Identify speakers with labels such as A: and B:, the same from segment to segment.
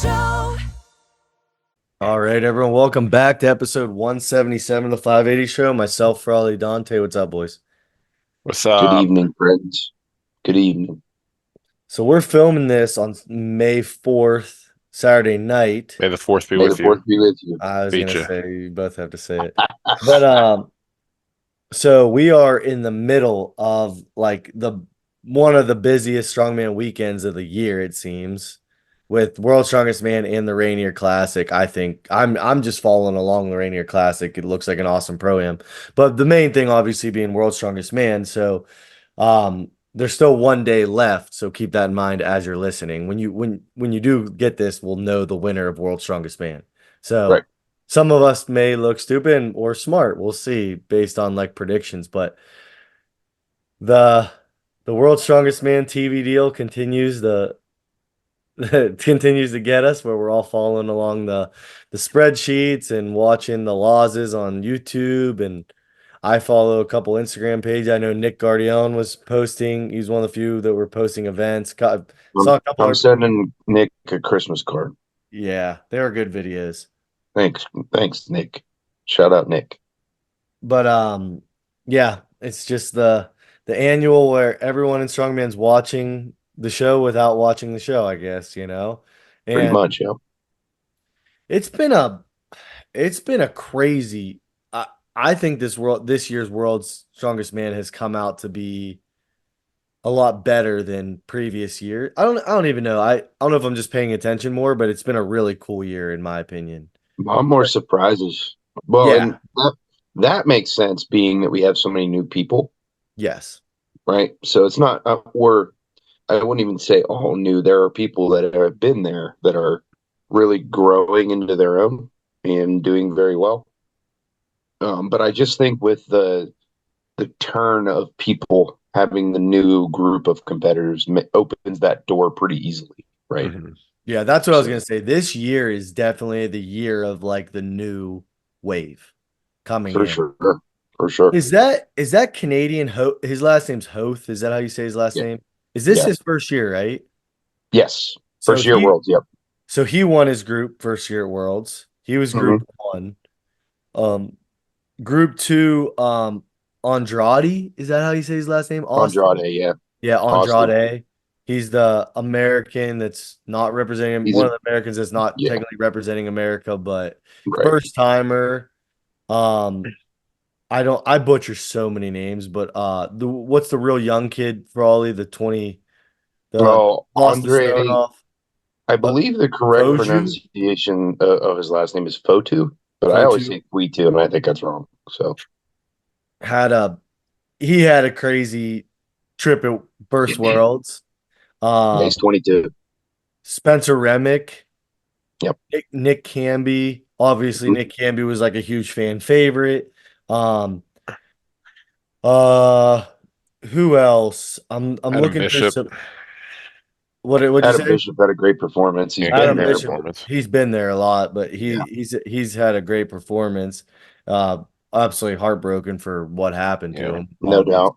A: Show.
B: All right, everyone. Welcome back to episode 177 of the 580 Show. Myself, Frawley, Dante. What's up, boys?
C: What's
D: Good
C: up?
D: evening, friends. Good evening.
B: So we're filming this on May 4th, Saturday night.
C: May the fourth be
D: May the
C: with
D: fourth
C: you.
D: be with you.
B: I was
C: Beat
B: going to
C: ya.
B: say, you both have to say it. But so we are in the middle of like one of the busiest strongman weekends of the year, it seems, with World's Strongest Man and the Rainier Classic. I think I'm just following along the Rainier Classic. It looks like an awesome pro-am. But the main thing obviously being World's Strongest Man. So there's still one day left, so keep that in mind as you're listening. When you do get this, we'll know the winner of World's Strongest Man. So
D: Right.
B: some of us may look stupid or smart. We'll see based on like predictions, but the World's Strongest Man TV deal continues continues to get us where we're all following along the spreadsheets and watching the losses on YouTube. And I follow a couple Instagram pages. I know Nick Guardione was posting. He's one of the few that were posting events. Saw a couple
D: I'm
B: other-
D: sending Nick a Christmas card.
B: Yeah, they were good videos.
D: Thanks, Nick. Shout out, Nick.
B: But yeah, it's just the annual where everyone in Strongman's watching the show without watching the show, I guess,
D: Pretty
B: And
D: much, yeah.
B: it's been a crazy. I think this year's World's Strongest Man has come out to be a lot better than previous year. I don't even know. I don't know if I'm just paying attention more, but it's been a really cool year in my opinion.
D: A lot more surprises. Well,
B: Yeah.
D: and that makes sense, being that we have so many new people,
B: Yes.
D: right? So it's not I wouldn't even say all new. There are people that have been there that are really growing into their own and doing very well. But I just think with the turn of people having the new group of competitors opens that door pretty easily, right?
B: Mhm. Yeah, that's what I was gonna say. This year is definitely the year of like the new wave coming
D: For
B: in.
D: sure. For sure.
B: Is that Canadian? His last name's Hoth. Is that how you say his last
D: Yeah.
B: name? Is this
D: Yeah.
B: his first year, right?
D: Yes.
B: So
D: First year
B: he-
D: Worlds, yep.
B: So he won his group first year at Worlds. He was group one. Group two, Andrade. Is that how you say his last name? Austin?
D: Andrade, yeah.
B: Yeah,
D: Austin.
B: Andrade. He's the American that's not representing
D: He's
B: one
D: a-
B: of the Americans that's not
D: Yeah.
B: technically representing America, but
D: Right.
B: first timer. I butcher so many names, but what's the real young kid, Frawley, the
D: Oh,
B: lost the stone
D: Andre,
B: off.
D: I believe the correct
B: Fotu?
D: pronunciation of his last name is Fotu, but I always
B: Fotu.
D: say Fuitu, and I think that's wrong. So
B: He had a crazy trip at Burst Worlds.
D: yeah, he's 22.
B: Spencer Remick.
D: Yep.
B: Nick Camby. Obviously,
D: Mhm.
B: Nick Camby was like a huge fan favorite. Who else? I'm
C: Adam
B: looking through
C: Bishop.
B: some. What'd you
D: Adam
B: say?
D: Bishop had a great performance. He's
C: Yeah,
D: been
B: Adam
D: there.
C: great
B: Bishop,
C: performance.
B: he's been there a lot, but
D: Yeah.
B: he's had a great performance. Absolutely heartbroken for what happened to
C: Yeah,
B: him.
D: no doubt.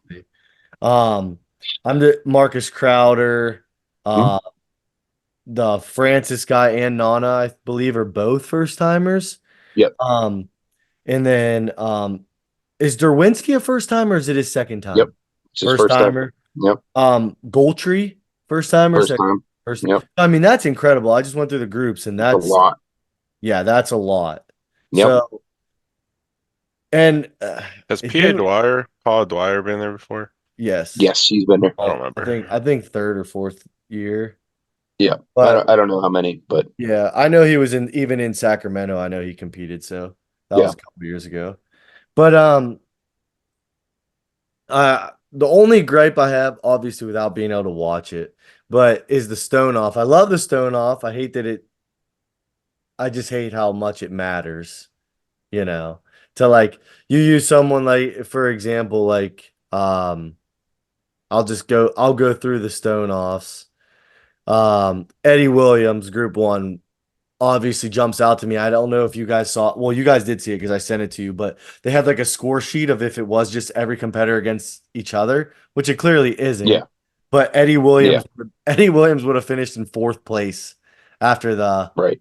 B: Obviously. I'm the Marcus Crowder, the Francis guy and Nana, I believe, are both first timers.
D: Yep.
B: And then is Derwinski a first timer or is it his second time?
D: Yep. It's his
B: First
D: first time.
B: timer.
D: Yep.
B: Goldtree, first timer,
D: First time.
B: first.
D: Yep.
B: I mean, that's incredible. I just went through the groups and
D: That's a lot.
B: Yeah, that's a lot.
D: Yep.
B: So, and
C: Has
B: it
C: P.A.
B: didn't-
C: Paul Dwyer been there before?
B: yes,
D: Yes, he's been there.
C: I don't remember.
B: I think third or fourth year.
D: Yeah.
B: But
D: I don't know how many, but
B: yeah, I know he was even in Sacramento. I know he competed, so that was a couple of years ago. But the only gripe I have, obviously, without being able to watch it, but is the stone off. I love the stone off. I just hate how much it matters, to like you use someone like, for example, like I'll go through the stone offs. Eddie Williams, group one, obviously jumps out to me. I don't know if you guys saw, well, you guys did see it because I sent it to you, but they had like a score sheet of if it was just every competitor against each other, which it clearly isn't.
D: Yeah.
B: But Eddie Williams would have finished in fourth place after the
D: Right.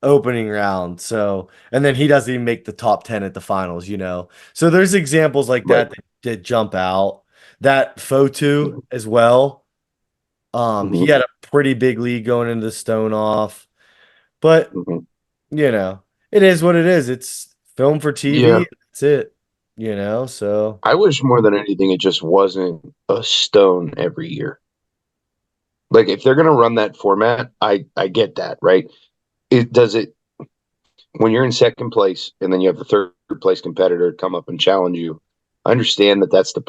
B: opening round. So, and then he doesn't even make the top 10 at the finals, you know. So there's examples like
D: Right.
B: that jump out. That Fotu as well. He
D: Mhm.
B: had a pretty big lead going into the stone off. But,
D: Mhm.
B: you know, it is what it is. It's film for
D: Yeah.
B: TV. That's it. You know, so
D: I wish more than anything it just wasn't a stone every year. Like if they're gonna run that format, I get that, right? It does it when you're in second place and then you have the third place competitor come up and challenge you. I understand that that's the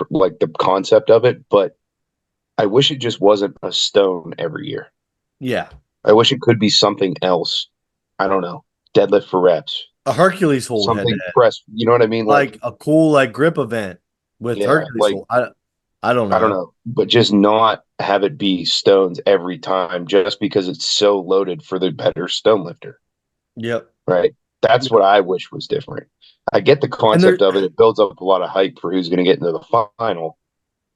D: concept of it, but I wish it just wasn't a stone every year.
B: yeah.
D: I wish it could be something else. I don't know, deadlift for reps,
B: A Hercules hold head to
D: something
B: head.
D: press. You know what I mean?
B: Like a cool like grip event with
D: Yeah,
B: Hercules hold. I don't
D: I don't
B: know.
D: know, but just not have it be stones every time just because it's so loaded for the better stone lifter,
B: Yep.
D: right? That's what
B: Yep.
D: I wish was different. I get the
B: And there
D: concept of it. It builds up a lot of hype for who's going to get into the final.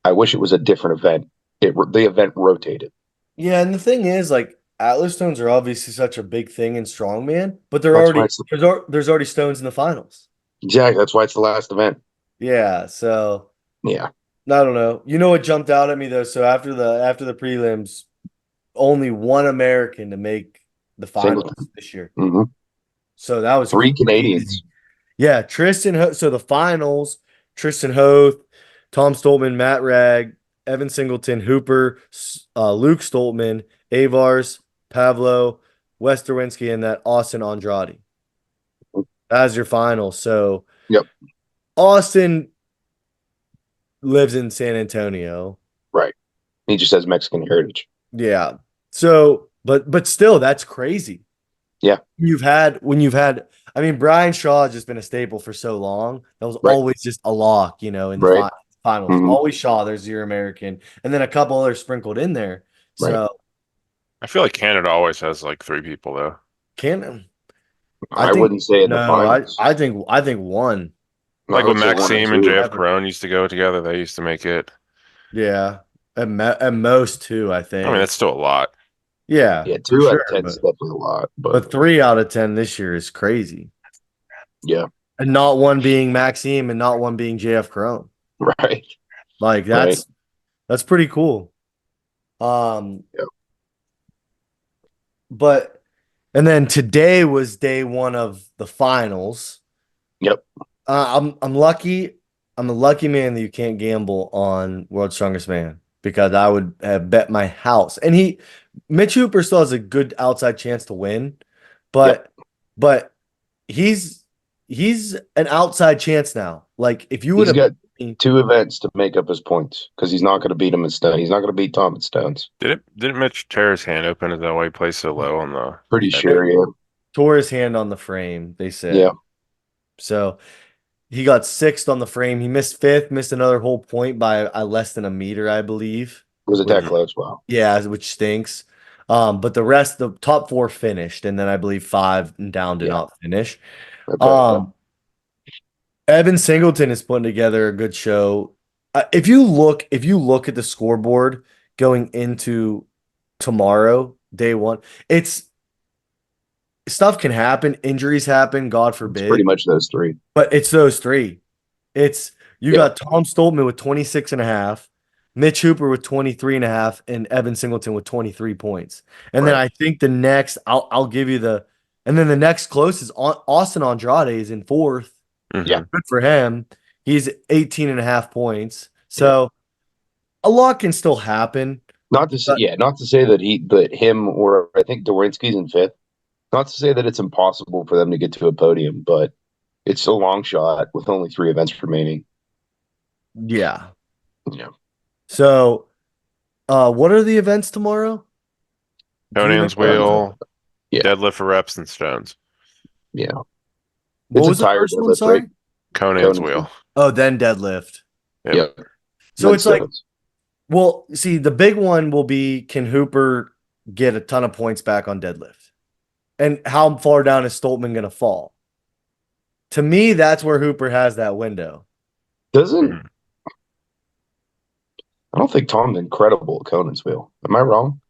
D: I wish it was a different event. The event rotated.
B: yeah, and the thing is, like Atlas stones are obviously such a big thing in strongman, but they're
D: That's why
B: already
D: it's
B: there's already stones in the finals.
D: exactly. That's why it's the last event.
B: Yeah, so
D: Yeah,
B: I don't know. You know what jumped out at me though? So after the prelims, only one American to make the finals
D: Singleton.
B: this year.
D: Hmm.
B: So that was
D: Three
B: crazy.
D: Canadians.
B: Yeah, so the finals, Tristan Hoth, Tom Stoltman, Matt Ragg, Evan Singleton, Hooper, Luke Stoltman, Avars, Pavlo, Westerwinski, and that Austin Andrade. That's your final. So
D: Yep.
B: Austin lives in San Antonio.
D: Right. He just has Mexican heritage.
B: Yeah. So, but still, that's crazy.
D: Yeah.
B: When you've had I mean Brian Shaw has just been a staple for so long. That was
D: Right.
B: always just a lock, you know, in the
D: Right.
B: finals.
D: Hmm.
B: Always Shaw, there's your American, and then a couple others sprinkled in there.
D: Right.
B: So
C: I feel like Canada always has like three people though.
B: can I
D: I
B: think
D: wouldn't say in the
B: no,
D: finals.
B: I think one.
C: Like
D: I
C: when
D: would say one or
C: Maxime and
D: two.
C: JF
B: Ever.
C: Crone used to go together, they used to make it.
B: Yeah. At most two, I
C: I mean,
B: think.
C: that's still a lot.
B: Yeah,
D: Yeah,
B: for
D: two out
B: sure.
D: of 10 is definitely a lot, but
B: But 3 out of 10 this year is crazy.
D: yeah.
B: And not one being Maxime and not one being JF Crone.
D: Right.
B: Like
D: Right.
B: that's pretty cool. Um,
D: Yep.
B: but and then today was day one of the finals.
D: Yep.
B: I'm lucky. I'm a lucky man that you can't gamble on World's Strongest Man because I would have bet my house. And Mitch Hooper still has a good outside chance to win,
D: Yep.
B: but he's he's an outside chance now. Like if you would
D: He's
B: have,
D: got two events to make up his points because he's not going to beat him at Stone. He's not going to beat Tom at Stones.
C: Didn't Mitch tear his hand open? Is that why he plays so low on the
D: Pretty
C: edge?
D: sure. Yeah.
B: tore his hand on the frame, they
D: Yeah.
B: said. So he got sixth on the frame. He missed fifth, missed another whole point by less than a meter, I believe.
D: Was it that
B: Which,
D: close? Wow.
B: yeah, which stinks. But the rest, the top four finished, and then I believe five and down did
D: Yeah.
B: not finish.
D: Okay.
B: Evan Singleton is putting together a good show. If you look at the scoreboard going into tomorrow, day one, it's stuff can happen, injuries happen, God
D: It's pretty
B: forbid,
D: much those three.
B: but it's those three. It's you
D: Yeah.
B: got Tom Stoltman with 26 and a half, Mitch Hooper with 23 and a half, and Evan Singleton with 23 points. And then
D: Right.
B: I think the next, I'll give you and then the next closest, Austin Andrade is in fourth.
D: Yeah.
C: Hmm.
B: Good for him. He's 18 and a half points.
D: Yeah.
B: So a lot can still happen.
D: Not to say,
B: But
D: yeah, not to say that him or I think Dorinsky's in fifth. Not to say that it's impossible for them to get to a podium, but it's a long shot with only three events remaining.
B: yeah.
D: Yeah.
B: So what are the events tomorrow? Do you know?
C: Conan's wheel,
D: Yeah.
C: deadlift for reps and stones.
D: Yeah.
B: What
D: It's a
B: was the
D: tire
B: first one?
D: deadlift, right?
B: Sorry.
C: Conan's
D: Conan's
C: wheel.
B: Oh, then deadlift.
C: Yep.
D: Yep.
B: So
D: Then
B: it's like,
D: Stones.
B: well, see, the big one will be can Hooper get a ton of points back on deadlift? And how far down is Stoltman going to fall? To me, that's where Hooper has that window.
D: Doesn't
C: Mhm.
D: I don't think Tom's incredible at Conan's wheel. Am I wrong?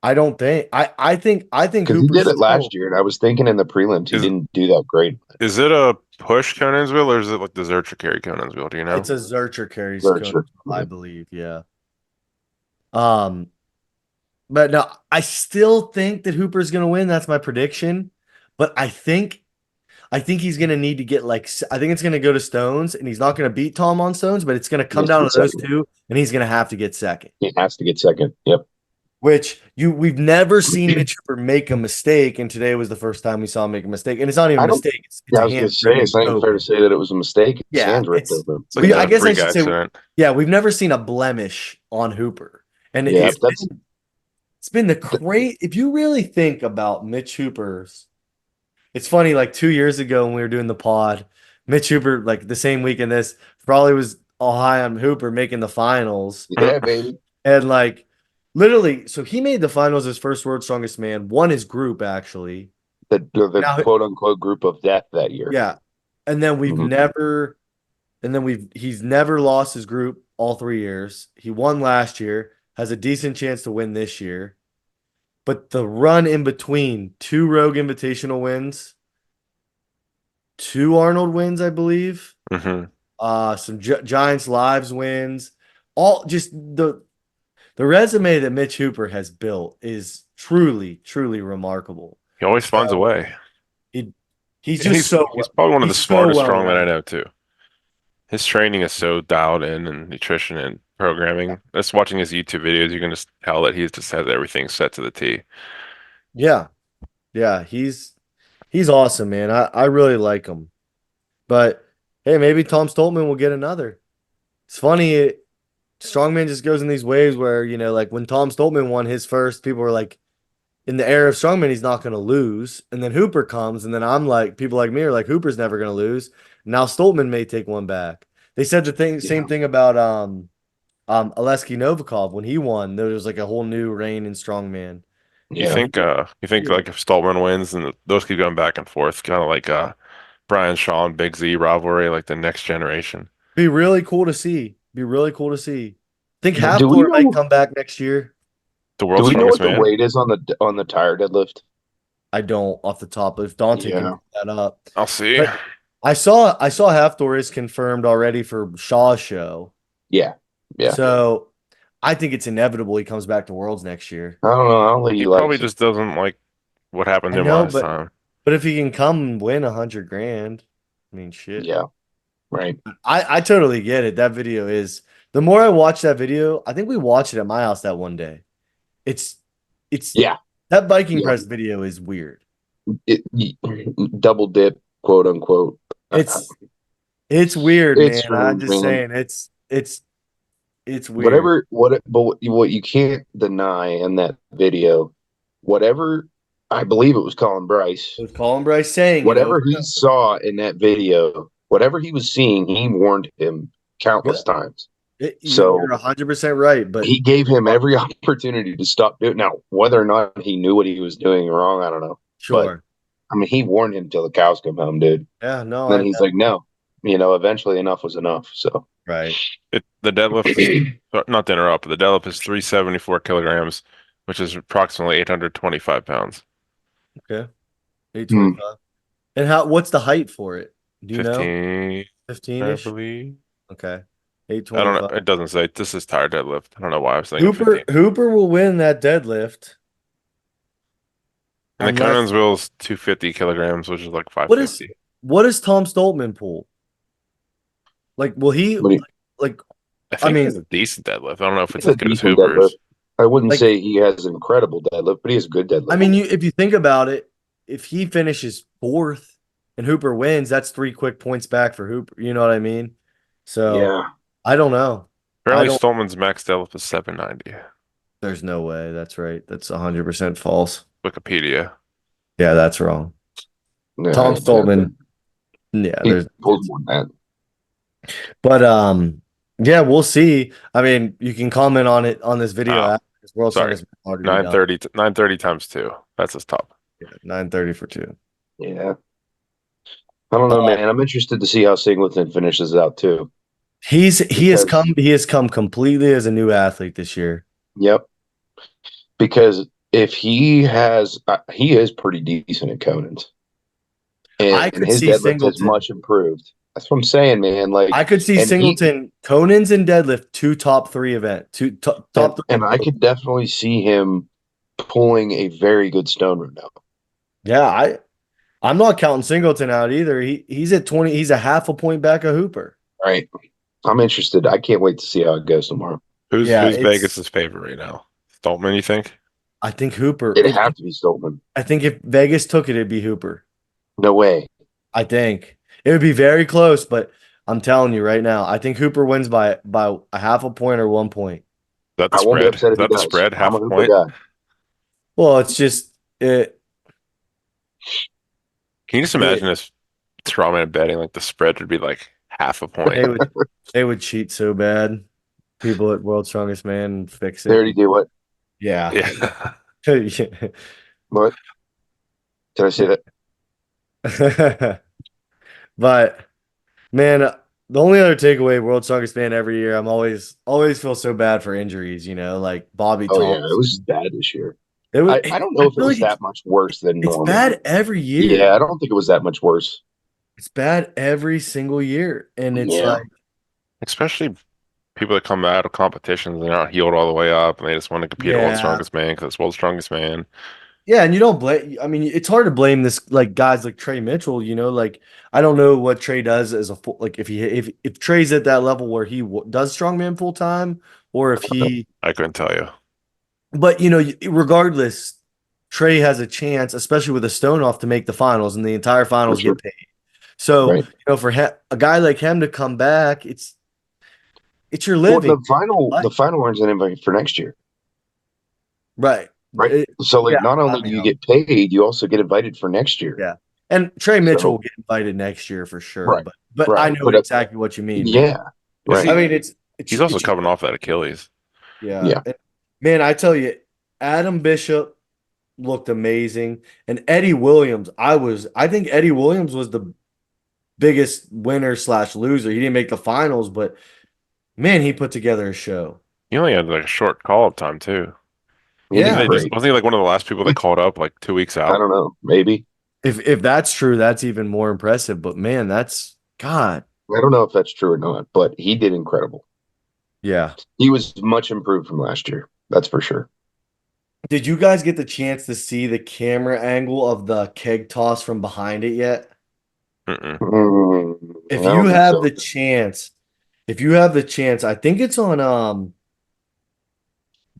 B: I don't think. I think
D: Because he
B: Hooper
D: did it
B: still.
D: last year, and I was thinking in the prelims he
C: Is
D: didn't do that great.
C: is it a push Conan's wheel or is it like the Zercher carry Conan's wheel? Do you know?
B: It's a Zercher carries
D: Very
B: cone,
D: sure.
B: I believe. Yeah. Um, but no, I still think that Hooper's gonna win. That's my prediction. But I think he's gonna need to get I think it's gonna go to Stones, and he's not gonna beat Tom on Stones, but it's gonna
D: He
B: come
D: has to
B: down
D: get
B: to those
D: second.
B: two, and he's gonna have to get second.
D: He has to get second. Yep.
B: Which we've never seen Mitch Hooper make a mistake, and today was the first time we saw him make a mistake. And it's not even a
D: I don't.
B: mistake; it's
D: Yeah, I
B: a
D: was gonna
B: hand
D: say it's
B: freaking
D: not even fair to
B: open.
D: say that it was a mistake. His
B: Yeah,
D: hands ripped open.
C: It's like
B: I
C: a
B: guess I
C: freak
B: should say,
C: accident.
B: yeah, we've never seen a blemish on Hooper, and
D: Yeah,
B: it's been the
D: th-
B: great. If you really think about Mitch Hooper's, it's funny. Like 2 years ago when we were doing the pod, Mitch Hooper, like the same week in this, probably was all high on Hooper making the finals,
D: yeah, baby.
B: and like literally, so he made the finals his first World's Strongest Man, won his group actually.
D: The
B: Now,
D: quote unquote group of death that year.
B: yeah, and then
D: Mhm.
B: he's never lost his group all 3 years. He won last year, has a decent chance to win this year. But the run in between, two Rogue Invitational wins, two Arnold wins, I believe.
C: Hmm.
B: Some Giants Lives wins. All just the resume that Mitch Hooper has built is truly, truly remarkable.
C: He always finds a
B: So
C: way.
B: he he's
C: And
B: just
C: he's probably one of the
B: he's so
C: smartest
B: well
C: strongmen I
B: rounded.
C: know too. His training is so dialed in and nutrition and programming. Just watching his YouTube videos, you can just tell that he just has everything set to the T.
B: Yeah, yeah, he's awesome, man. I really like him. But hey, maybe Tom Stoltman will get another. It's funny, strongman just goes in these waves where, like when Tom Stoltman won his first, people were like, in the era of strongman, he's not going to lose. And then Hooper comes, and then I'm like, people like me are like, Hooper's never going to lose. Now Stoltman may take one back. They said
D: Yeah.
B: same thing about Oleski Novikov when he won. There was like a whole new reign in strongman.
D: Yeah.
C: You think like if Stoltman wins and those keep going back and forth, kind of like Brian Shaw and Big Z rivalry, like the next generation.
B: Be really cool to see. Be really cool to see. Think
D: Do we
B: Halfthor might
D: know?
B: come back next year.
C: The
D: Do
C: world's
D: we know
C: strongest
D: what the
C: man.
D: weight is on the tire deadlift?
B: I don't off the top. If Dante can
D: Yeah.
B: look that up.
C: I'll see.
B: But I saw Halfthor is confirmed already for Shaw's show.
D: Yeah. Yeah.
B: So I think it's inevitable he comes back to Worlds next year.
D: I don't know. I don't think
C: He
D: he
C: probably
D: likes it.
C: just doesn't like what happened
B: I
C: to him
B: know,
C: last
B: but
C: time.
B: if he can come and win 100 grand, I mean shit.
D: Yeah. Right.
B: I totally get it. That video is the more I watch that video, I think we watched it at my house that one day. It's it's
D: Yeah.
B: that biking
D: Yeah.
B: press video is weird.
D: Double dip, quote unquote.
B: It's it's weird,
D: It's
B: man. I'm
D: strange,
B: just
D: man.
B: saying it's weird.
D: But what you can't deny in that video, whatever I believe it was Colin Bryce,
B: With Colin Bryce saying it over
D: whatever he
B: and over.
D: saw in that video, whatever he was seeing, he warned him
B: Yeah,
D: countless times.
B: you're
D: So
B: 100% right, but
D: he gave him every opportunity to stop doing. Now, whether or not he knew what he was doing wrong, I don't know. But
B: sure.
D: I mean, he warned him till the cows come home, dude.
B: Yeah, no,
D: And then
B: I
D: he's
B: know.
D: like, no, eventually enough was enough. So
B: Right.
C: The deadlift is not to interrupt, but the deadlift is 374 kilograms, which is approximately 825 pounds.
B: Okay.
D: hmm,
B: 825. And what's the height for it? Do you know?
C: 15, I
B: 15-ish?
C: believe.
B: Okay.
C: I don't
B: 825.
C: know. It doesn't say. This is tire deadlift. I don't know why I was thinking
B: Hooper
C: 15.
B: Hooper will win that deadlift
C: And the
B: unless
C: Conan's wheel is 250 kilograms, which is like
B: what is
C: 550.
B: what does Tom Stoltman pull? Like will he
D: but
B: like
C: I
B: I
C: think he has
B: mean
C: a decent deadlift. I don't know if it's
D: it's a
C: as good as
D: decent deadlift.
C: Hooper's.
D: I wouldn't
B: like
D: say he has an incredible deadlift, but he has a good
B: I
D: deadlift.
B: mean if you think about it, if he finishes fourth and Hooper wins, that's 3 quick points back for Hooper. You know what I mean? So
D: Yeah.
B: I don't know. I
C: Apparently,
B: don't
C: Stallman's max deadlift is 790.
B: there's no way. That's right. That's 100% false.
C: Wikipedia.
B: Yeah, that's wrong. Tom
D: Yeah,
B: Stoltman. Yeah,
D: he
B: there's
D: pulls more than
B: but yeah, we'll see. I mean, you can comment on it on this video
C: Oh,
B: after this World
C: sorry.
B: Strongest Man already done.
C: 930, 930 times 2. That's his top.
B: Yeah, 930 for two.
D: that. Yeah. I don't know, man. I'm interested to see how Singleton finishes out too. Because
B: He has come completely as a new athlete this year.
D: yep. Because if he is pretty decent at Conan's,
B: I
D: and
B: could
D: his
B: see
D: deadlift has
B: Singleton.
D: much improved. That's what I'm saying, man. Like,
B: I could see
D: and he
B: Singleton, Conan's and deadlift, two top three event, top three
D: and
B: in
D: I
B: both.
D: could definitely see him pulling a very good stone room now.
B: Yeah, I'm not counting Singleton out either. He's at 20. He's a half a point back of Hooper.
D: Right. I'm interested. I can't wait to see how it goes tomorrow.
C: Who's
B: Yeah,
C: who's
B: it's.
C: Vegas's favorite right now? Stoltman, you think?
B: I think Hooper.
D: It'd have to be Stoltman.
B: I think if Vegas took it, it'd be Hooper.
D: No way.
B: I think it would be very close, but I'm telling you right now, I think Hooper wins by a half a point or 1 point.
C: Is that the
D: I won't be
C: spread?
D: upset
C: Is
D: if he
C: that the
D: does.
C: spread?
D: I'm
C: Half
D: a
C: a
D: Hooper
C: point?
D: guy.
B: Well, it's just it.
C: Can you just
B: it
C: imagine if strawman betting like the spread would be like half a point?
B: they would cheat so bad. People at World's Strongest Man fix
D: They
B: it.
D: already do what?
B: Yeah.
C: Yeah.
D: What? Did I say that?
B: But man, the only other takeaway, World's Strongest Man every year, I'm always feel so bad for injuries, like Bobby
D: Oh yeah, it was
B: Thompson.
D: bad this year.
B: It was
D: I don't know
B: I
D: if it
B: feel
D: was
B: like
D: that much worse than
B: it's
D: normal.
B: bad every year.
D: Yeah, I don't think it was that much worse.
B: It's bad every single year. And it's
D: Yeah,
B: like,
C: Especially people that come out of competitions, they're not healed all the way up, and they just want to compete at World's
B: yeah.
C: Strongest Man because it's World's Strongest Man.
B: Yeah, and you don't blame. I mean, it's hard to blame this like guys like Trey Mitchell. Like I don't know what Trey does as a full like if Trey's at that level where he does strongman full time, or if he.
C: I couldn't tell you.
B: But regardless, Trey has a chance, especially with a stone off, to make the finals, and the entire
D: for
B: finals
D: sure.
B: get paid. So
D: Right.
B: for a guy like him to come back, it's your
D: Well,
B: living,
D: the final earns an invite for next year,
B: right?
D: right?
B: It-
D: So like,
B: yeah,
D: not
B: I
D: only do
B: mean,
D: you get paid, you also get invited for next year.
B: yeah. And Trey Mitchell will
D: So
B: get invited next year for sure.
D: right,
B: But I
D: right.
B: know
D: But
B: exactly what you mean, man.
D: yeah,
C: Is
B: I
D: right.
C: he?
B: mean,
C: He's also
B: it's
C: coming off that Achilles.
B: yeah.
D: Yeah.
B: Man, I tell you, Adam Bishop looked amazing, and Eddie Williams. I think Eddie Williams was the biggest winner slash loser. He didn't make the finals, but man, he put together a show.
C: He only had like a short call up time too.
D: He
C: Wasn't
D: did
B: Yeah,
C: he just
D: great.
C: wasn't he like one of the last people that called up like 2 weeks
D: I
C: out?
D: don't know. Maybe.
B: if that's true, that's even more impressive. But man, that's God.
D: I don't know if that's true or not, but he did incredible.
B: Yeah.
D: He was much improved from last year. That's for sure.
B: Did you guys get the chance to see the camera angle of the keg toss from behind it yet?
C: Mm-mm.
D: I
B: If you
D: don't think
B: have
D: so.
B: the chance, if you have the chance, I think it's on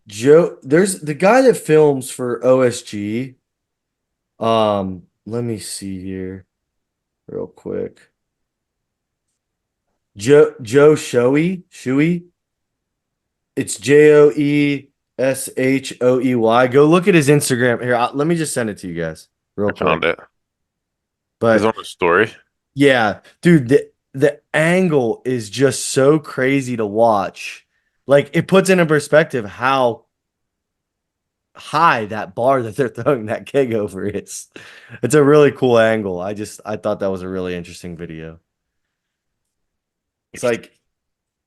B: Joe. There's the guy that films for OSG. Let me see here real quick. Joe Shoey. It's JoeShoey. Go look at his Instagram. Here, let me just send it to you guys real
C: I found
B: quick.
C: it. He's
B: But
C: on a story.
B: yeah, dude, the angle is just so crazy to watch. Like it puts into perspective how high that bar that they're throwing that keg over is. It's a really cool angle. I thought that was a really interesting video. It's like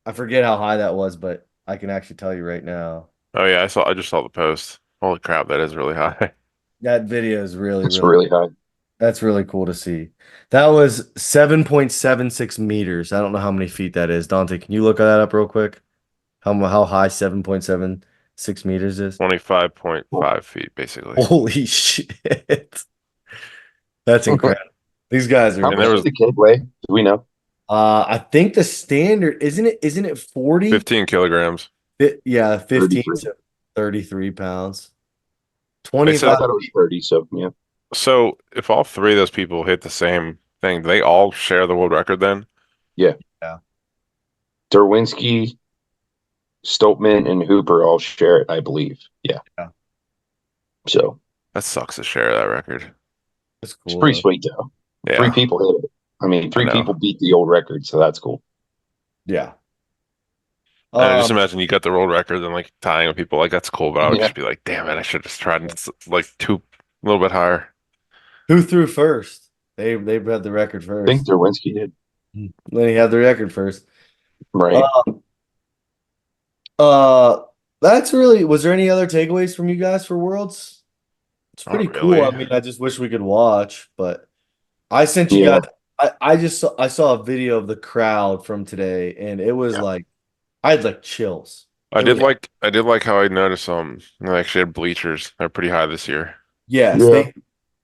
B: I forget how high that was, but I can actually tell you right now.
C: Oh yeah, I just saw the post. Holy crap, that is really high.
B: That video is really,
D: It's
B: really
D: really high.
B: that's really cool to see. That was 7.76 meters. I don't know how many feet that is. Dante, can you look that up real quick? How high 7.76 meters is?
C: 25.5 feet basically.
B: Holy shit. That's incredible. These guys are
D: How
C: And
D: much
C: there
D: does
C: was
D: the keg weigh? Do we know?
B: I think the standard isn't it 40?
C: 15 kilograms.
B: Yeah, 15
D: 33.
B: to 33 pounds.
C: They
B: 25.
D: I
C: said
D: thought it was 30. So yeah,
C: so if all three of those people hit the same thing, do they all share the world record then?
D: yeah.
B: Yeah.
D: Derwinski, Stoltman, and Hooper all share it, I believe. Yeah.
B: Yeah.
D: So
C: That sucks to share that record.
B: That's
D: it's
B: cool
D: pretty
B: though.
D: sweet though.
C: Yeah.
D: Three people hit it. I mean,
C: I
D: three people
C: know.
D: beat the old record, so that's cool.
B: Yeah.
C: And I just
B: Um,
C: imagine you got the world record and like tying with people like that's cool, but I would
D: Yeah.
C: just be like, damn it, I should have just tried like a little bit higher.
B: who threw first? They had the record
D: I think
B: first.
D: Derwinski did.
B: Then he had the record first.
D: Right.
B: Uh, That's really, was there any other takeaways from you guys for Worlds? It's
C: Not
B: pretty cool. I
C: really.
B: mean, I just wish we could watch, but I sent you
D: Yeah,
B: guys, I saw a video of the crowd from today and it was
D: yeah,
B: like, I had like chills. It was,
C: I did like how I noticed they actually had bleachers. They're pretty high this year.
B: yes,
D: yeah.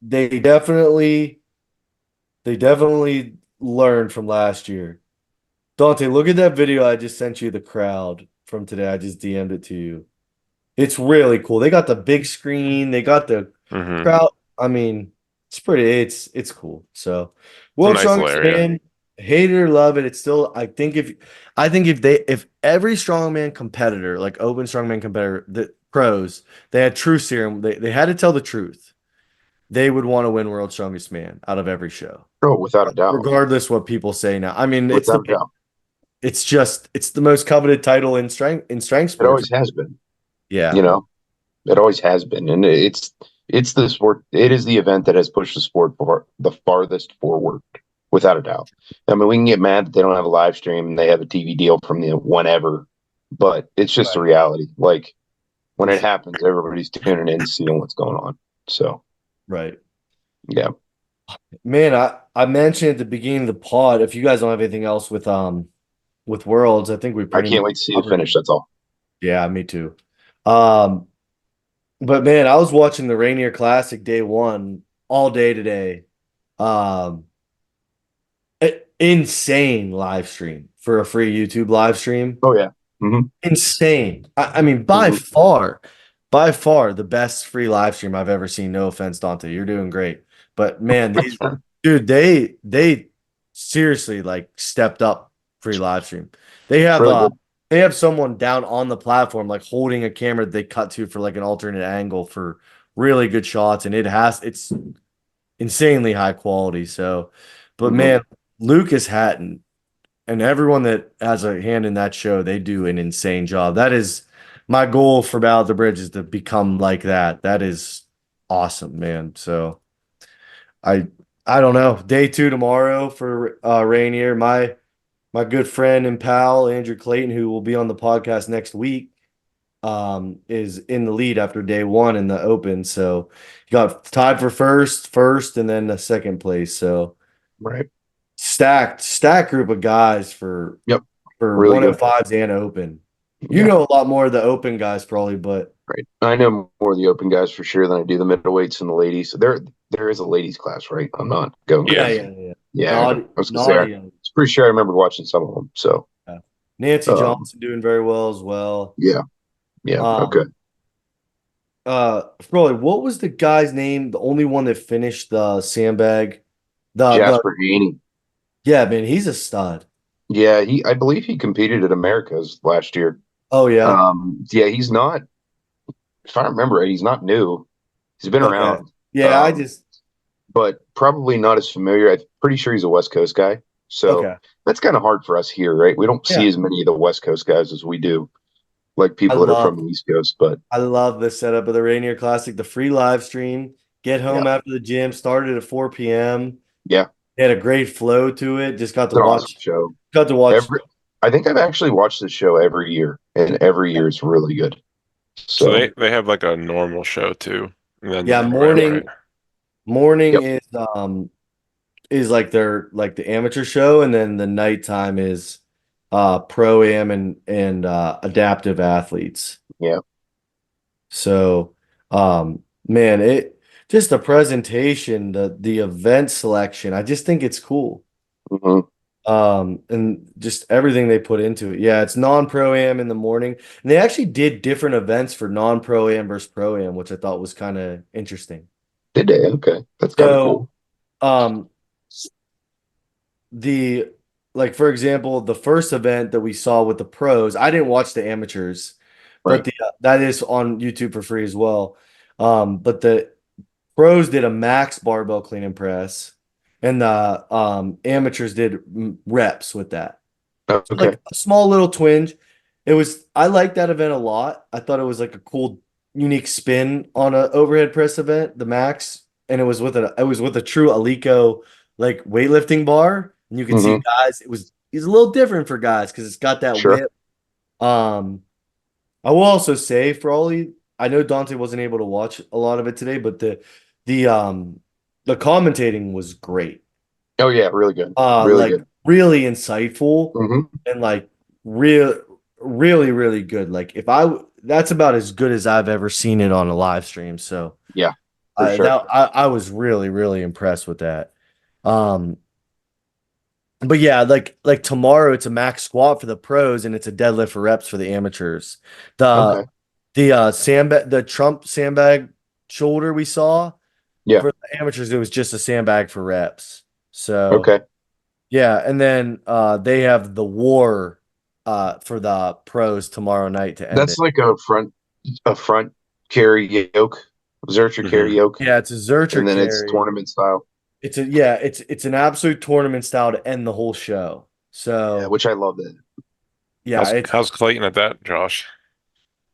B: they definitely, they definitely learned from last year. Dante, look at that video I just sent you, the crowd from today. I just DM'd it to you. It's really cool. They got the big screen. They got the
C: Hmm.
B: crowd. I mean, it's pretty. It's cool. So,
C: It's a
B: World
C: nice little
B: Strongest
C: area.
B: Man, hate it or love it, it's still. I think if every strongman competitor, like open strongman competitor, the pros, they had true serum. They had to tell the truth. They would want to win World Strongest Man out of every show,
D: Oh, without a doubt.
B: regardless what people say now. I mean,
D: Without a doubt.
B: it's the most coveted title in strength
D: It
B: sports.
D: always has been, you
B: Yeah,
D: know, it always has been. And it's the sport, it is the event that has pushed the sport for the farthest forward, without a doubt. I mean, we can get mad that they don't have a live stream and they have a TV deal from the whenever, but it's just the
B: right,
D: reality. Like when
B: for
D: it
B: sure.
D: happens, everybody's tuning in, seeing what's going on. So,
B: Right.
D: yeah,
B: Man, I mentioned at the beginning of the pod, if you guys don't have anything else with Worlds, I think we
D: I
B: pretty
D: can't
B: much
D: wait to see the
B: covered
D: finish.
B: it.
D: That's all.
B: Yeah, me too. Um, but man, I was watching the Rainier Classic day one all day today. Um, insane live stream for a free YouTube live stream.
D: Oh, yeah. Hmm.
B: Insane. I mean,
D: Hmm.
B: by far the best free live stream I've ever seen. No offense, Dante, you're doing great. But man,
D: That's
B: these
D: fine.
B: dude, they seriously like stepped up free live stream. They
D: It's
B: have
D: really good.
B: they have someone down on the platform like holding a camera that they cut to for like an alternate angle for really good shots, and it's insanely high quality. So, but
D: Hmm.
B: man, Lucas Hatton and everyone that has a hand in that show, they do an insane job. That is my goal for Battle of the Bridge is to become like that. That is awesome, man. So I I don't know. Day two tomorrow for Rainier. My good friend and pal Andrew Clayton, who will be on the podcast next week, is in the lead after day one in the Open. So he got tied for first, and then the second place. So
D: Right.
B: stacked group of guys
D: Yep.
B: for
D: Really good.
B: 105s and Open. You
D: Yeah.
B: know a lot more of the Open guys probably, but
D: Right. I know more of the open guys for sure than I do the middleweights and the ladies. There is a ladies class, right? I'm not going
B: yeah,
C: Yes.
D: crazy.
B: yeah, yeah.
D: Yeah, okay.
B: Naughty,
D: I was gonna say I
B: naughty.
D: was pretty sure I remember watching some of them. So,
B: Yeah. Nancy
D: um,
B: Johnson doing very well as well.
D: yeah, yeah, okay.
B: Um, Froly, what was the guy's name? The only one that finished the sandbag. The
D: Jasper Haney.
B: Yeah, man, he's a stud.
D: Yeah, I believe he competed at Americas last year.
B: Oh yeah.
D: Yeah, he's not. If I remember right, he's not new. He's been
B: Okay.
D: around,
B: Yeah, I
D: um,
B: just
D: but probably not as familiar. I'm pretty sure he's a West Coast guy. So
B: okay.
D: that's kind of hard for us here, right? We don't see
B: Yeah.
D: as many of the West Coast guys as we do, like
B: I
D: people that are from
B: love
D: the East Coast. But
B: I love the setup of the Rainier Classic, the free live stream. Get
D: yeah,
B: home after the gym, started at 4 p.m.
D: yeah,
B: They had a great flow to it. Just
D: it's an awesome show.
B: got to watch.
D: Every, I think I've actually watched the show every year, and every year it's really good.
C: So
D: So,
C: they have like a normal show too. And then
B: Yeah,
C: the pro am, right?
B: morning
D: yep,
B: is like their like the amateur show, and then the nighttime is pro am and adaptive athletes.
D: yeah,
B: So man, it just the presentation, the event selection, I just think it's cool.
D: hmm,
B: And just everything they put into it. Yeah, it's non-pro am in the morning. And they actually did different events for non-pro am versus pro am, which I thought was kind of interesting.
D: did they? Okay, that's kind of
B: So,
D: cool.
B: um, the like for example, the first event that we saw with the pros, I didn't watch the amateurs, but
D: Right.
B: the that is on YouTube for free as well. But the pros did a max barbell clean and press, and the amateurs did reps with that. So
D: Okay.
B: like a small little twinge. I liked that event a lot. I thought it was like a cool, unique spin on a overhead press event, the max, and it was with a true Alico like weightlifting bar, and you can see
D: Hmm.
B: guys. It's a little different for guys because it's got that
D: Sure.
B: whip. Um, I will also say for all I know Dante wasn't able to watch a lot of it today, but the um the commentating was great.
D: Oh yeah, really good, really
B: Like
D: good.
B: really insightful
D: Hmm.
B: and like real really really good. Like if that's about as good as I've ever seen it on a live stream. So
D: Yeah, for sure.
B: I was really really impressed with that. Um but yeah, like tomorrow it's a max squat for the pros and it's a deadlift for reps for the amateurs. The
D: Okay.
B: sandbag, the Trump sandbag shoulder we saw
D: Yeah.
B: for the amateurs, it was just a sandbag for reps. So
D: Okay.
B: yeah, and then they have the war for the pros tomorrow night to end
D: That's
B: it.
D: like a front carry yoke, Zercher
C: Hmm.
D: carry yoke,
B: Yeah, it's a
D: and
B: Zercher
D: then it's
B: carry.
D: tournament style.
B: It's an absolute tournament style to end the whole show.
D: Yeah,
B: So
D: which I love that.
B: yeah,
C: How's Clayton at that, Josh?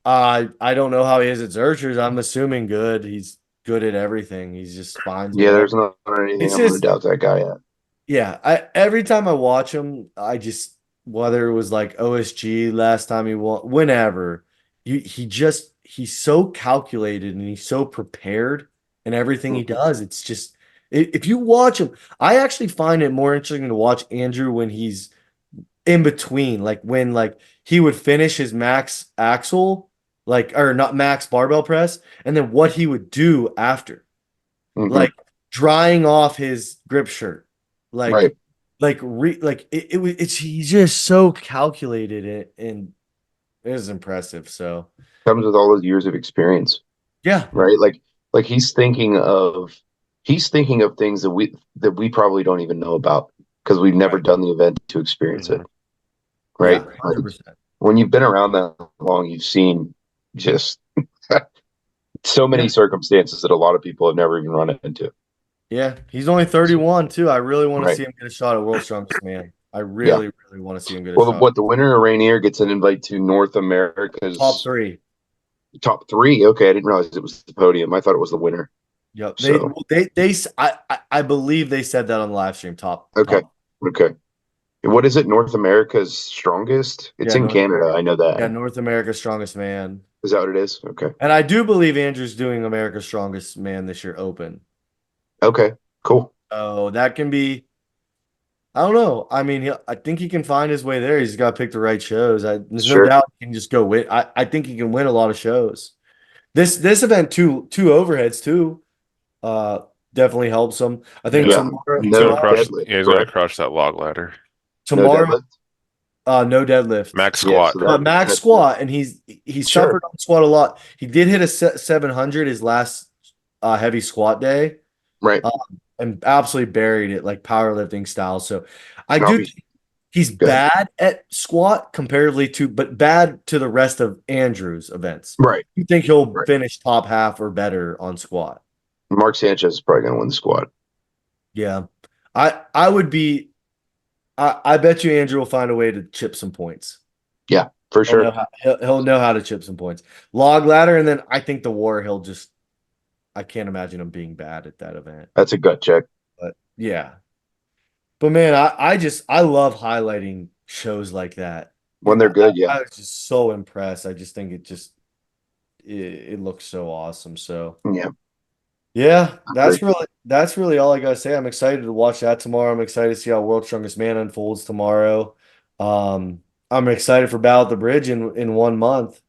B: I don't know how he is at Zerchers. I'm assuming good. He's good at everything. He's just finds
D: Yeah,
B: whatever.
D: there's not anything
B: It's
D: I'm gonna
B: just
D: doubt that guy at.
B: yeah. I every time I watch him, I just whether it was like OSG last time he won, whenever he's so calculated and he's so prepared in everything he
D: Mhm.
B: does. It's just if you watch him, I actually find it more interesting to watch Andrew when he's in between, like when like he would finish his max axle, like or not max barbell press, and then what he would do after,
D: Mhm.
B: like drying off his grip shirt, like
D: Right.
B: it's he's just so calculated and it was impressive. So
D: Comes with all those years of experience,
B: yeah,
D: right? Like he's thinking of things that we probably don't even know about because we've never
B: right,
D: done the event to experience it,
C: Hmm.
B: yeah,
D: right?
B: 100%.
D: When you've been around that long, you've seen just so many
B: Yeah,
D: circumstances that a lot of people have never even run into.
B: yeah, he's only
D: So,
B: 31 too. I really want to
D: right.
B: see him get a shot at World's Strongest Man. I
D: Yeah.
B: really, really want to see him get a
D: Well,
B: shot.
D: the winner of Rainier gets an invite to North
B: Top
D: America's
B: three.
D: top three. Okay, I didn't realize it was the podium. I thought it was the winner.
B: Yep.
D: So,
B: I believe they said that on the live stream.
D: okay.
B: Top.
D: Okay. What is it? North America's strongest? It's
B: Yeah,
D: in
B: North
D: Canada.
B: America.
D: I know that.
B: Yeah, North America's Strongest Man.
D: Is that what it is? Okay.
B: And I do believe Andrew's doing America's Strongest Man this year open.
D: Okay. Cool.
B: Oh, that can be. I don't know. I mean, I think he can find his way there. He's got to pick the right shows. There's no
D: Sure.
B: doubt he can just go win. I think he can win a lot of shows. This event two overheads too. Uh, definitely helps him. I think
C: Yeah,
D: Yeah.
B: tomorrow
C: he's gonna
D: No
B: tomorrow
C: crush.
D: deadlift,
C: Yeah, he's gonna
D: correct?
C: crush that log ladder.
D: No
B: tomorrow
D: deadlift.
B: no deadlift.
C: Max
D: Yeah.
C: squat.
D: So that
B: Max
D: that's good.
B: squat, and he
D: Sure.
B: suffered on squat a lot. He did hit a 700 his last heavy squat day,
D: Right.
B: um, and absolutely buried it like powerlifting style. So I
D: I'll
B: do
D: be
B: think he's
D: good.
B: bad at squat comparatively to, but bad to the rest of Andrew's events.
D: Right.
B: You think he'll
D: Right.
B: finish top half or better on squat?
D: Mark Sanchez is probably going to win the squad.
B: Yeah, I would be. I bet you Andrew will find a way to chip some points.
D: Yeah, for
B: He'll know
D: sure.
B: how he'll know how to chip some points. Log ladder, and then I think the war he'll just I can't imagine him being bad at that event.
D: That's a gut check.
B: But yeah. But man, I love highlighting shows like that.
D: When
B: And
D: they're good, yeah.
B: I was just so impressed. I just think it looks so awesome. So
D: Yeah,
B: yeah,
D: I agree.
B: that's really all I gotta say. I'm excited to watch that tomorrow. I'm excited to see how World's Strongest Man unfolds tomorrow. Um, I'm excited for Battle at the Bridge in 1 month.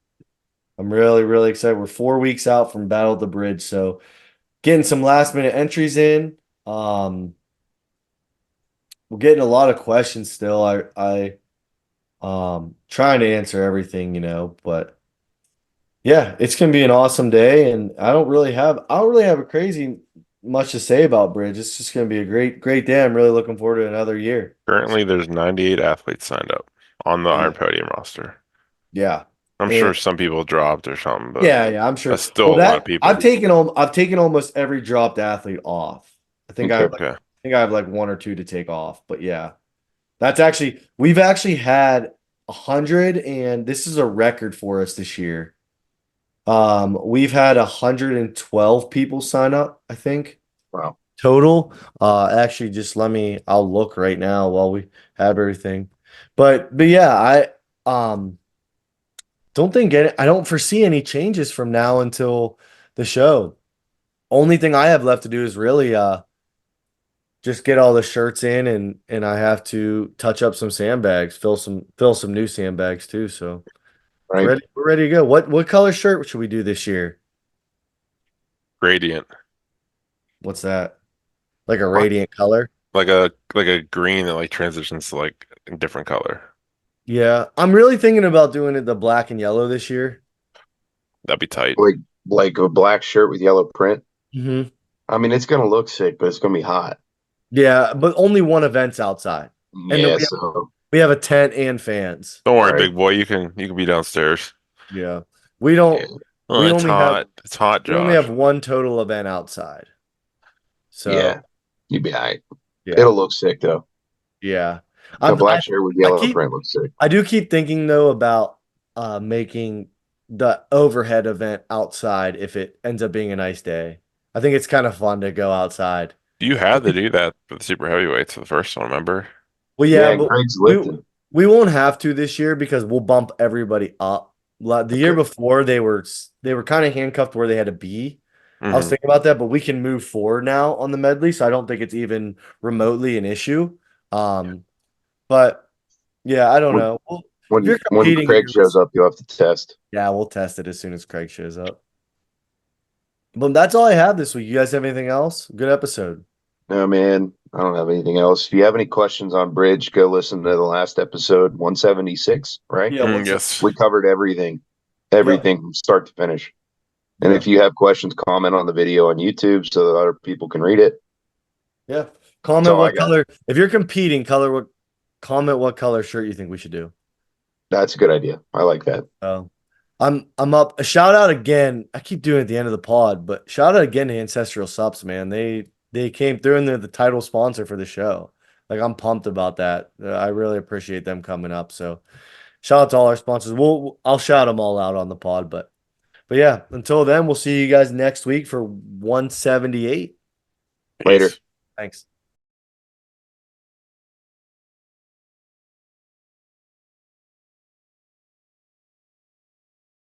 B: I'm really, really excited. We're 4 weeks out from Battle at the Bridge, so getting some last minute entries in. Um, we're getting a lot of questions still. I trying to answer everything, but yeah, it's gonna be an awesome day, and I don't really have a crazy much to say about Bridge. It's just gonna be a great, great day. I'm really looking forward to another year.
C: Currently, there's 98 athletes signed up on the Iron
B: Yeah,
C: Podium roster.
B: yeah,
C: I'm
B: and
C: sure some people dropped or something, but
B: yeah, I'm sure.
C: that's still
B: Well,
C: a lot of
B: that
C: people.
B: I've taken almost every dropped athlete off.
D: Okay.
C: Okay.
B: I think I have like one or two to take off, but yeah. We've actually had 100, and this is a record for us this year. We've had 112 people sign up, I think,
D: Wow.
B: total. Actually, just I'll look right now while we have everything. But yeah, um I don't foresee any changes from now until the show. Only thing I have left to do is really just get all the shirts in, and I have to touch up some sandbags, fill some new sandbags too. So
D: right?
B: we're ready to go. What color shirt should we do this year?
C: Gradient.
B: What's that? Like a
C: What?
B: radiant color?
C: Like a green that like transitions to like a different color.
B: Yeah, I'm really thinking about doing it the black and yellow this year.
C: That'd be tight.
D: Like a black shirt with yellow print.
B: Hmm.
D: I mean, it's gonna look sick, but it's gonna be hot.
B: Yeah, but only one event's outside, and then
D: Yeah, so
B: we have a tent and fans.
C: Don't worry,
D: right.
C: big boy. You can be downstairs.
B: Yeah, we
D: Yeah,
B: don't.
C: Oh,
B: We
C: it's
B: only have
C: hot. It's hot,
B: we only have
C: Josh.
B: one total event outside. So
D: yeah. You'd be all right.
B: yeah,
D: It'll look sick though.
B: yeah.
D: A
B: I'm
D: black shirt with
B: I
D: yellow
B: keep
D: print looks sick.
B: I do keep thinking though about making the overhead event outside if it ends up being a nice day. I think it's kind of fun to go outside.
C: You had to do that for the super heavyweights for the first one, remember?
B: Well, yeah,
D: Yeah,
B: but
D: Greg's
B: we
D: lifting.
B: we won't have to this year because we'll bump everybody up. The year
D: Okay.
B: before they were kind of handcuffed where they had to be. I was
C: Hmm.
B: thinking about that, but we can move forward now on the medley, so I don't think it's even remotely an issue. But yeah, I don't
D: When
B: know. Well, if you're
D: when
B: competing and
D: Craig
B: you're
D: shows up, you'll have to test.
B: yeah, we'll test it as soon as Craig shows up. But that's all I have this week. You guys have anything else? Good episode.
D: No, man, I don't have anything else. If you have any questions on bridge, go listen to the last episode, 176, right?
B: Yeah, what's
C: Yes.
D: We covered everything,
B: yep,
D: everything from start to finish. And if
B: yep,
D: you have questions, comment on the video on YouTube so that other people can read it.
B: yeah.
D: That's
B: Comment
D: all I
B: what
D: got.
B: color if you're competing, comment what color shirt you think we should do.
D: That's a good idea. I like that.
B: Oh, I'm up. A shout out again. I keep doing it at the end of the pod, but shout out again to Ancestral Subs, man. They came through and they're the title sponsor for the show. Like I'm pumped about that. I really appreciate them coming up. So shout out to all our sponsors. I'll shout them all out on the pod, but yeah. Until then, we'll see you guys next week for 178.
D: Later.
C: Peace.
B: Thanks.